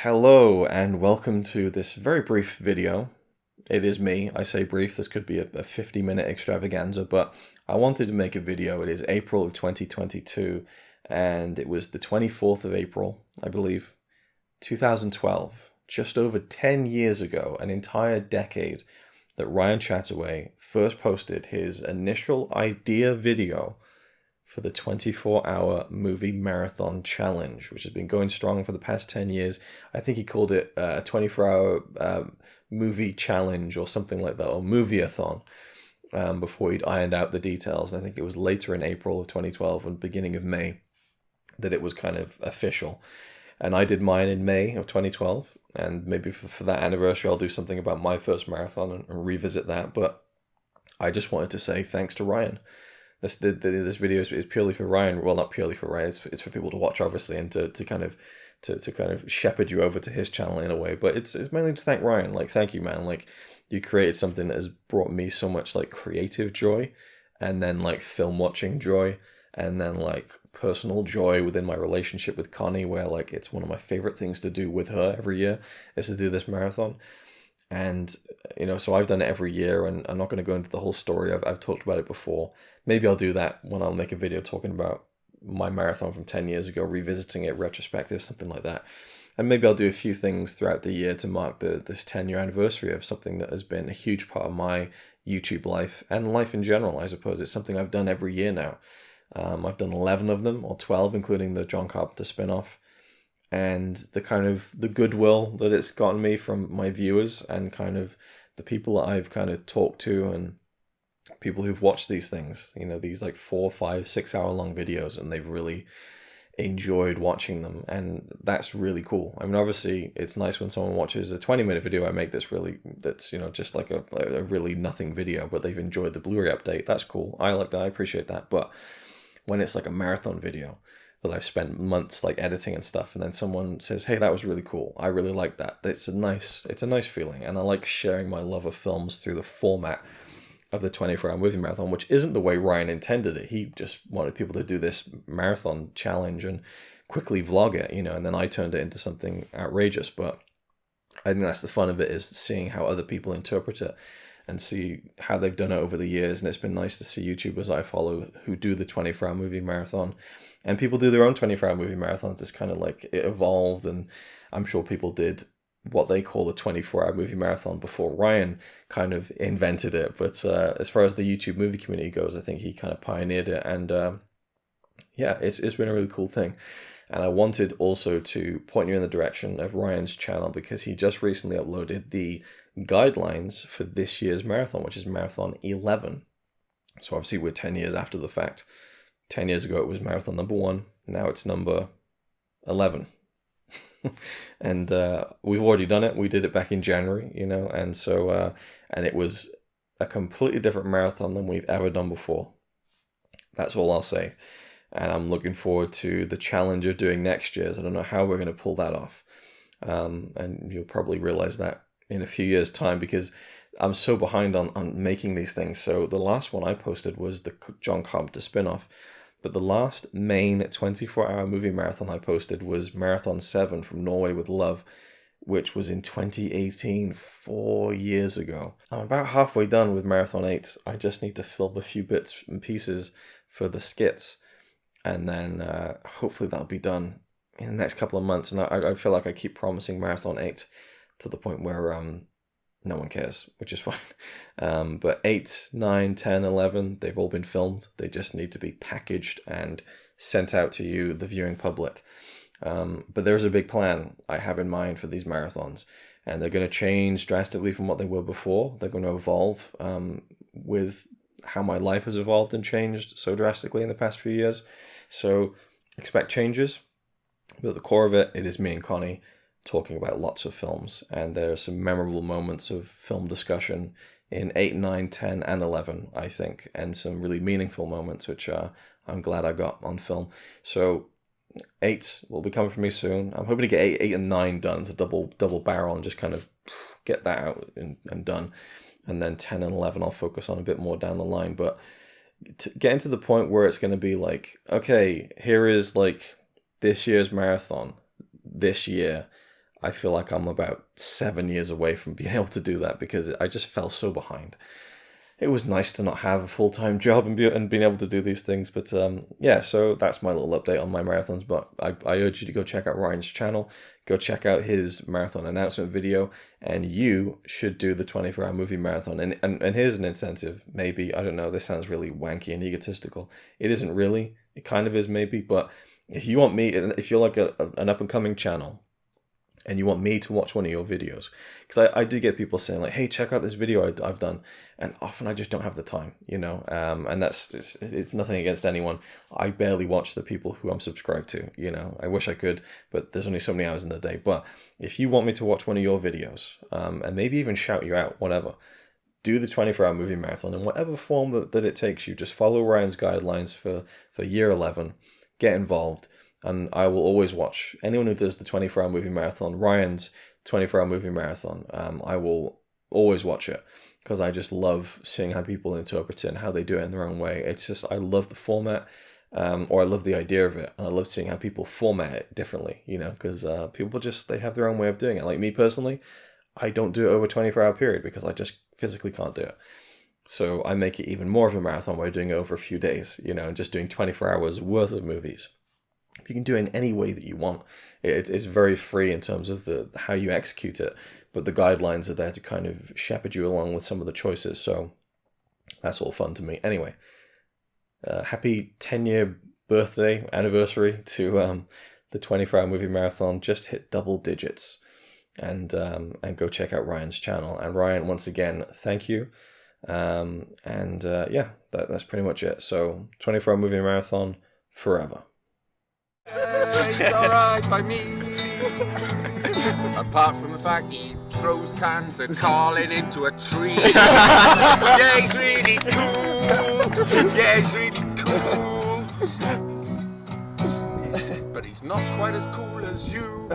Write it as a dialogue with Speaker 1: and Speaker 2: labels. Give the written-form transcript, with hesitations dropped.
Speaker 1: Hello and welcome to this very brief video. It is me, I say brief, this could be a 50-minute extravaganza, but I wanted to make a video. It is April of 2022 and it was the 24th of April, I believe, 2012, just over 10 years ago, an entire decade, that Ryan Chattaway first posted his initial idea video for the 24-hour movie marathon challenge, which has been going strong for the past 10 years. I think he called it a 24-hour movie challenge or something like that, or movie-a-thon, before he'd ironed out the details. I think it was later in April of 2012 and beginning of May that it was kind of official. And I did mine in May of 2012, and maybe for that anniversary I'll do something about my first marathon and revisit that. But I just wanted to say thanks to Ryan. This video is purely for Ryan. Well, not purely for Ryan. It's for people to watch, obviously, and to kind of shepherd you over to his channel in a way. But it's mainly to thank Ryan. Like, thank you, man. Like, you created something that has brought me so much like creative joy, and then like film watching joy, and then like personal joy within my relationship with Connie, where like it's one of my favorite things to do with her every year is to do this marathon. And, so I've done it every year, and I'm not going to go into the whole story. I've talked about it before. Maybe I'll do that when I'll make a video talking about my marathon from 10 years ago, revisiting it, retrospective, something like that. And maybe I'll do a few things throughout the year to mark this 10-year anniversary of something that has been a huge part of my YouTube life and life in general, I suppose. It's something I've done every year now. I've done 11 of them, or 12, including the John Carpenter spin-off. And the goodwill that it's gotten me from my viewers and kind of the people that I've kind of talked to and people who've watched these things, these like 4, 5, 6 hour long videos, and they've really enjoyed watching them. And that's really cool. I mean, obviously it's nice when someone watches a 20-minute video I make that's just like a really nothing video, but they've enjoyed the Blu-ray update. That's cool. I like that. I appreciate that. But when it's like a marathon video that I've spent months like editing and stuff, and then someone says, "Hey, that was really cool. I really like that." It's a nice feeling, and I like sharing my love of films through the format of the 24-hour movie marathon, which isn't the way Ryan intended it. He just wanted people to do this marathon challenge and quickly vlog it, and then I turned it into something outrageous. But I think that's the fun of it, is seeing how other people interpret it and see how they've done it over the years. And it's been nice to see YouTubers I follow who do the 24-hour movie marathon, and people do their own 24-hour movie marathons. It's kind of like it evolved, and I'm sure people did what they call the 24-hour movie marathon before Ryan kind of invented it. But as far as the YouTube movie community goes, I think he kind of pioneered it, and it's been a really cool thing. And I wanted also to point you in the direction of Ryan's channel, because he just recently uploaded the guidelines for this year's marathon, which is Marathon 11. So obviously we're 10 years after the fact. 10 years ago it was marathon number 1, now it's number 11. And we've already done it. We did it back in January, and so and it was a completely different marathon than we've ever done before. That's all I'll say. And I'm looking forward to the challenge of doing next year's. I don't know how we're going to pull that off. And you'll probably realize that in a few years' time, because I'm so behind on making these things. So the last one I posted was the John Carpenter spin-off. But the last main 24-hour movie marathon I posted was Marathon 7 from Norway with Love, which was in 2018, 4 years ago. I'm about halfway done with Marathon 8. I just need to film a few bits and pieces for the skits, and then hopefully that'll be done in the next couple of months. And I feel like I keep promising Marathon 8 to the point where no one cares, which is fine. But 8, 9, 10, 11, they've all been filmed. They just need to be packaged and sent out to you, the viewing public. But there's a big plan I have in mind for these marathons, and they're going to change drastically from what they were before. They're going to evolve with how my life has evolved and changed so drastically in the past few years. So expect changes, but at the core of it is me and Connie talking about lots of films, and there are some memorable moments of film discussion in 8, 9, 10, and 11, I think, and some really meaningful moments, which I'm glad I got on film. So 8 will be coming from me soon. I'm hoping to get 8 and 9 done. It's a double barrel, and just kind of get that out and done. And then 10 and 11 I'll focus on a bit more down the line. But getting to the point where it's going to be like, okay, here is like this year's marathon this year. I feel like I'm about 7 years away from being able to do that because I just fell so behind. It was nice to not have a full-time job and being able to do these things. But yeah, so that's my little update on my marathons. But I urge you to go check out Ryan's channel. Go check out his marathon announcement video. And you should do the 24-hour movie marathon. And here's an incentive. Maybe, I don't know, this sounds really wanky and egotistical. It isn't really. It kind of is maybe. But if you want me, if you're like an up-and-coming channel, and you want me to watch one of your videos, because I do get people saying like, hey, check out this video I've done, and often I just don't have the time, you know, and it's nothing against anyone. I barely watch the people who I'm subscribed to, you know. I wish I could, but there's only so many hours in the day. But if you want me to watch one of your videos, and maybe even shout you out, whatever, do the 24-hour movie marathon in whatever form that it takes you. Just follow Ryan's guidelines for year 11, get involved. And I will always watch anyone who does the 24-hour movie marathon, Ryan's 24-hour movie marathon. I will always watch it because I just love seeing how people interpret it and how they do it in their own way. It's just, I love the format, or I love the idea of it. And I love seeing how people format it differently, you know, because people just, they have their own way of doing it. Like me personally, I don't do it over a 24-hour period because I just physically can't do it. So I make it even more of a marathon where I'm doing it over a few days, you know, and just doing 24 hours worth of movies. You can do it in any way that you want. It's very free in terms of how you execute it, but the guidelines are there to kind of shepherd you along with some of the choices. So that's all fun to me. Anyway, happy 10-year birthday anniversary to the 24-hour movie marathon. Just hit double digits, and go check out Ryan's channel. And Ryan, once again, thank you. Yeah, that's pretty much it. So 24-hour movie marathon forever.
Speaker 2: He's alright by me. Apart from the fact he throws cans of Carlin into a tree. Yeah, he's really cool. Yeah, he's really cool. But he's not quite as cool as you.